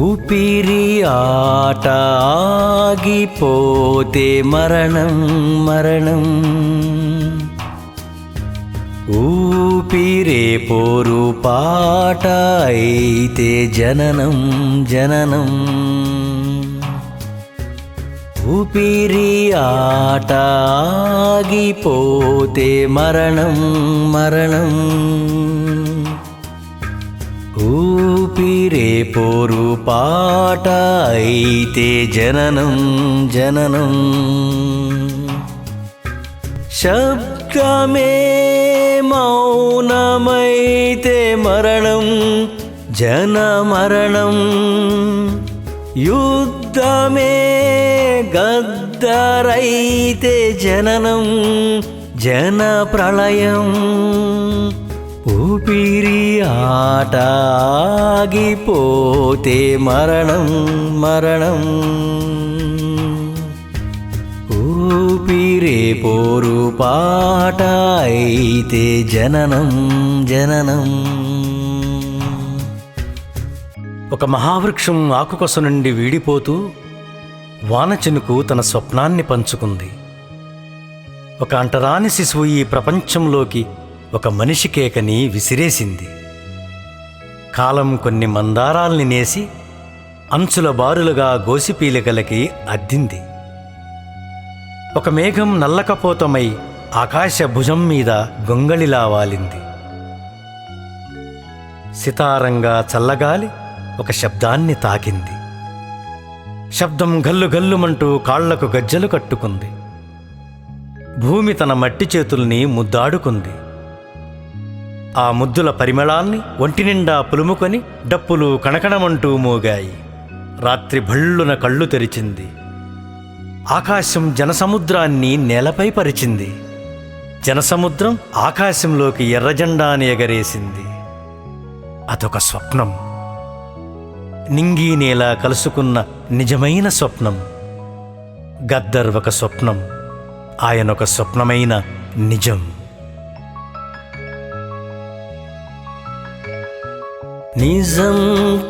ఊపిరి ఆట ఆగిపోతే మరణం మరణం, ఊపిరే పోరు పాట అయితే జననం జననం. ఊపిరి ఆట ఆగిపోతే మరణం మరణం, ఊపిరే పోరు పాట అయితే జననం జననం. శబ్దమే మౌనమైతే మరణం జన మరణం, యుద్ధమే గద్దరైతే జననం జన ప్రళయం. ఊపిరి ఆట ఆగిపోతే మరణం మరణం, ఊపిరే పోరు పాట అయితే జననం జననం. ఒక మహావృక్షం ఆకుకొస నుండి వీడిపోతూ వానచినుకు తన స్వప్నాన్ని పంచుకుంది. ఒక అంటరాని శిశువు ఈ ప్రపంచంలోకి ఒక మనిషి కేకని విసిరేసింది. కాలం కొన్ని మందారాల్ని నేసి అంచుల బారులుగా గోసిపీలికలకి అద్దింది. ఒక మేఘం నల్లకపోతమై ఆకాశ భుజం మీద గొంగళిలా వాలింది. సితారంగా చల్లగాలి ఒక శబ్దాన్ని తాకింది. శబ్దం గల్లు గల్లుమంటూ కాళ్లకు గజ్జలు కట్టుకుంది. భూమి తన మట్టి చేతుల్ని ముద్దాడుకుంది. ఆ ముద్దుల పరిమళాల్ని ఒంటినిండా పులుముకొని డప్పులు కణకణమంటూ మోగాయి. రాత్రి భళ్ళున కళ్ళు తెరిచింది. ఆకాశం జనసముద్రాన్ని నేలపై పరిచింది. జనసముద్రం ఆకాశంలోకి ఎర్రజెండాని ఎగరేసింది. అదొక స్వప్నం, నింగి నేల కలుసుకున్న నిజమైన స్వప్నం. గద్దర్ ఒక స్వప్నం, ఆయనొక స్వప్నమైన నిజం. నిజం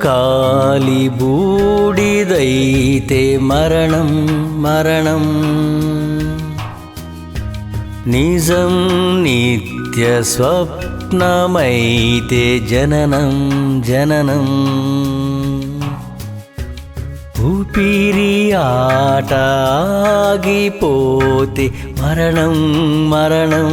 కాలి బూడిదైతే మరణం మరణం, నిజం నిత్య స్వప్నమైతే జననం జననం. ఊపిరి ఆట ఆగిపోతే మరణం మరణం,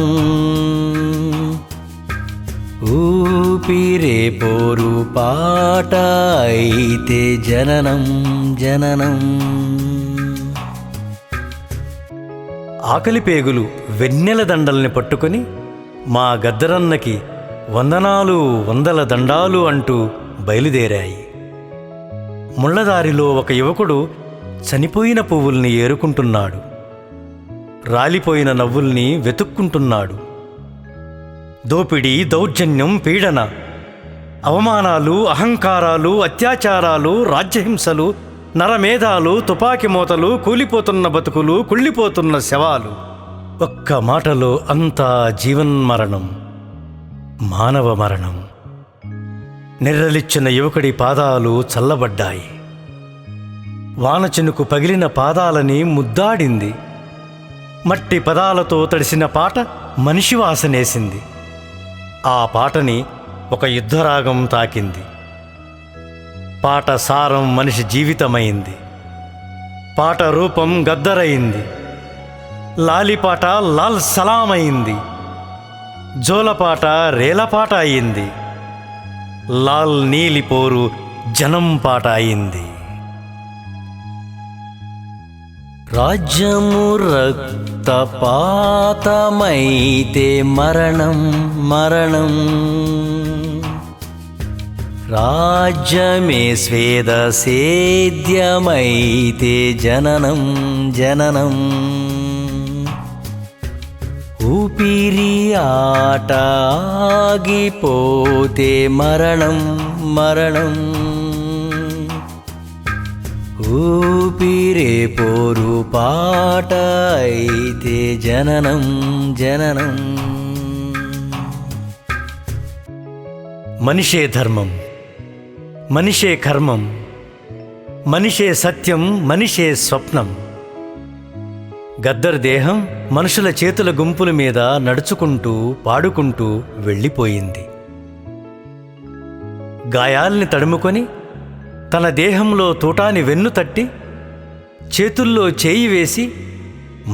ఊపిరే పోరు పాట అయితే జననం జననం. ఆకలి పేగులు వెన్నెల దండల్ని పట్టుకొని మా గద్దరన్నకి వందనాలు వందల దండాలు అంటూ బయలుదేరాయి. ముళ్ళదారిలో ఒక యువకుడు చనిపోయిన పువ్వుల్ని ఏరుకుంటున్నాడు. రాలిపోయిన నవ్వుల్ని వెతుక్కుంటున్నాడు. దోపిడీ, దౌర్జన్యం, పీడన, అవమానాలు, అహంకారాలు, అత్యాచారాలు, రాజ్యహింసలు, నరమేధాలు, తుపాకీ మోతలు, కూలిపోతున్న బతుకులు, కుళ్ళిపోతున్న శవాలు. ఒక్క మాటలో అంతా జీవన్మరణం, మానవ మరణం. నిర్రలిచ్చిన యువకుడి పాదాలు చల్లబడ్డాయి. వానచినుకు పగిలిన పాదాలని ముద్దాడింది. మట్టి పదాలతో తడిసిన పాట మనిషి వాసనేసింది. ఆ పాటని ఒక యుద్ధరాగం తాకింది. పాట సారం మనిషి జీవితమైంది. పాట రూపం గద్దరయింది. లాలిపాట లాల్ సలాం అయింది. జోలపాట రేలపాట అయింది. లాల్ నీలిపోరు జనం పాట అయింది. రాజ్యము రక్తపాతమైతే మరణం మరణం, రాజ్యమే స్వేద సేద్యమైతే జననం జననం. ఊపిరి ఆట ఆగిపోతే మరణం మరణం, ఊపిరే పోరు పాట అయితే జననం జననం. మనిషే ధర్మం, మనిషే కర్మం, మనిషే సత్యం, మనిషే స్వప్నం. గద్దర్ దేహం మనుషుల చేతుల గుంపుల మీద నడుచుకుంటూ పాడుకుంటూ వెళ్ళిపోయింది. గాయాల్ని తడుముకొని తన దేహంలో తూటాని వెన్ను తట్టి చేతుల్లో చేయి వేసి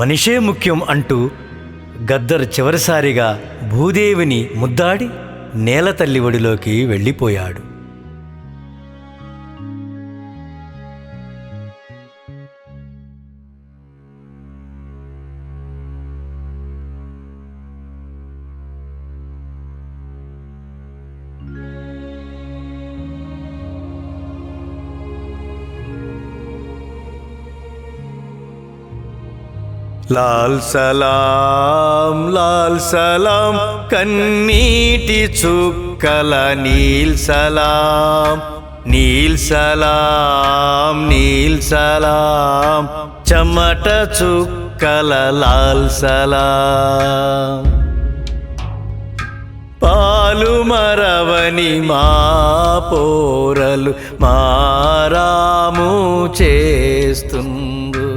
మనిషే ముఖ్యం అంటూ గద్దర్ చివరిసారిగా భూదేవిని ముద్దాడి నేలతల్లి ఒడిలోకి వెళ్ళిపోయాడు. లాల్ సలాం కన్నీటి చుక్కల నీల్ సలాం, నీల్ సలాం, నీల్ సలాం చెమట చుక్కల లాల్ సలాం. పాలు మరవని మా పోరలు మారాము చేస్తుండు,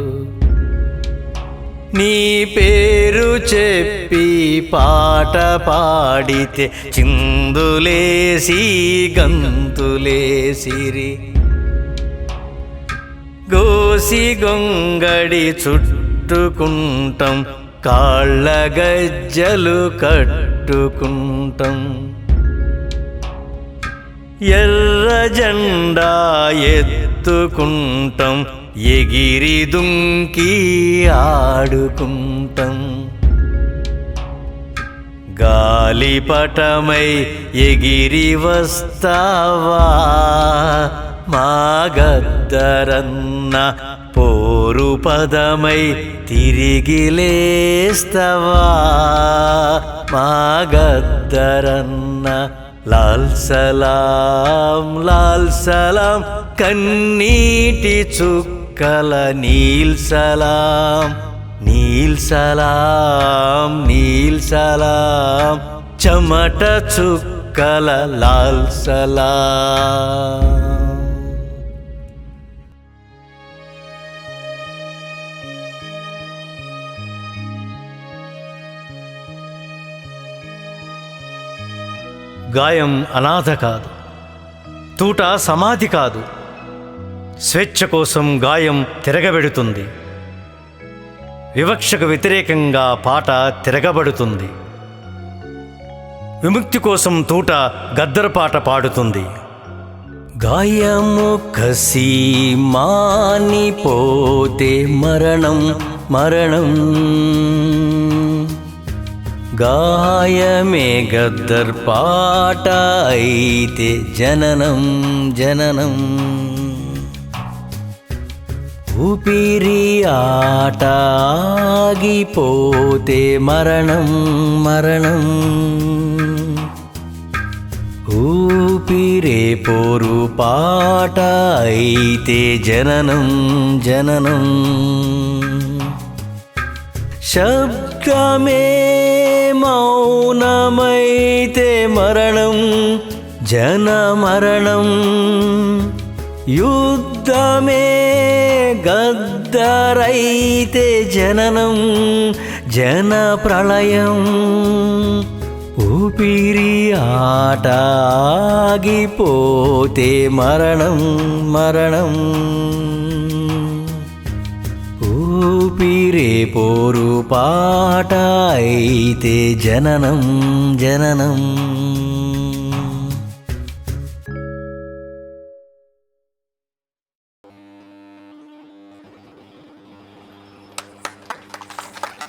నీ పేరు చెప్పి పాట పాడితే చిందులేసి గంతులేసిరి. గోసి గొంగడి చుట్టుకుంటాం, కాళ్ళ గజ్జలు కట్టుకుంటాం, ఎర్ర జెండా ఎత్తుకుంటాం, ఎగిరి దుంకి ఆడుకుంటాం. గాలిపటమై ఎగిరి వస్తావా మా గద్దరన్న, పోరు పదమై తిరిగి లేస్తవా మా గద్దరన్న. లాల్ సలాం కన్నీటి చుక్కల నీల్ సలాం, నీల్ సలాం, నీల్ సలాం చెమట చుక్కల లాల్ సలాం. గాయం అనాథ కాదు, తూట సమాధి కాదు. స్వేచ్ఛ కోసం గాయం తిరగబెడుతుంది, వివక్షకు వ్యతిరేకంగా పాట తిరగబడుతుంది. విముక్తి కోసం తూట గద్దర్ పాట పాడుతుంది. గాయము కసి మానిపోతే మరణం మరణం, గాయమే గద్దర్ పాట అయితే జననం జననం. ఊపిరి ఆట ఆగిపోతే మరణం మరణం, ఊపిరే పోరు పాట అయితే జననం జననం. శబ్దమే మౌనమైతే మరణం జన మరణం, యుద్ధమే గద్దరైతే జననం జన ప్రళయం. ఊపిరి ఆట ఆగిపోతే మరణం మరణం, ఊపిరే పోరు పాట అయితే జననం జననం.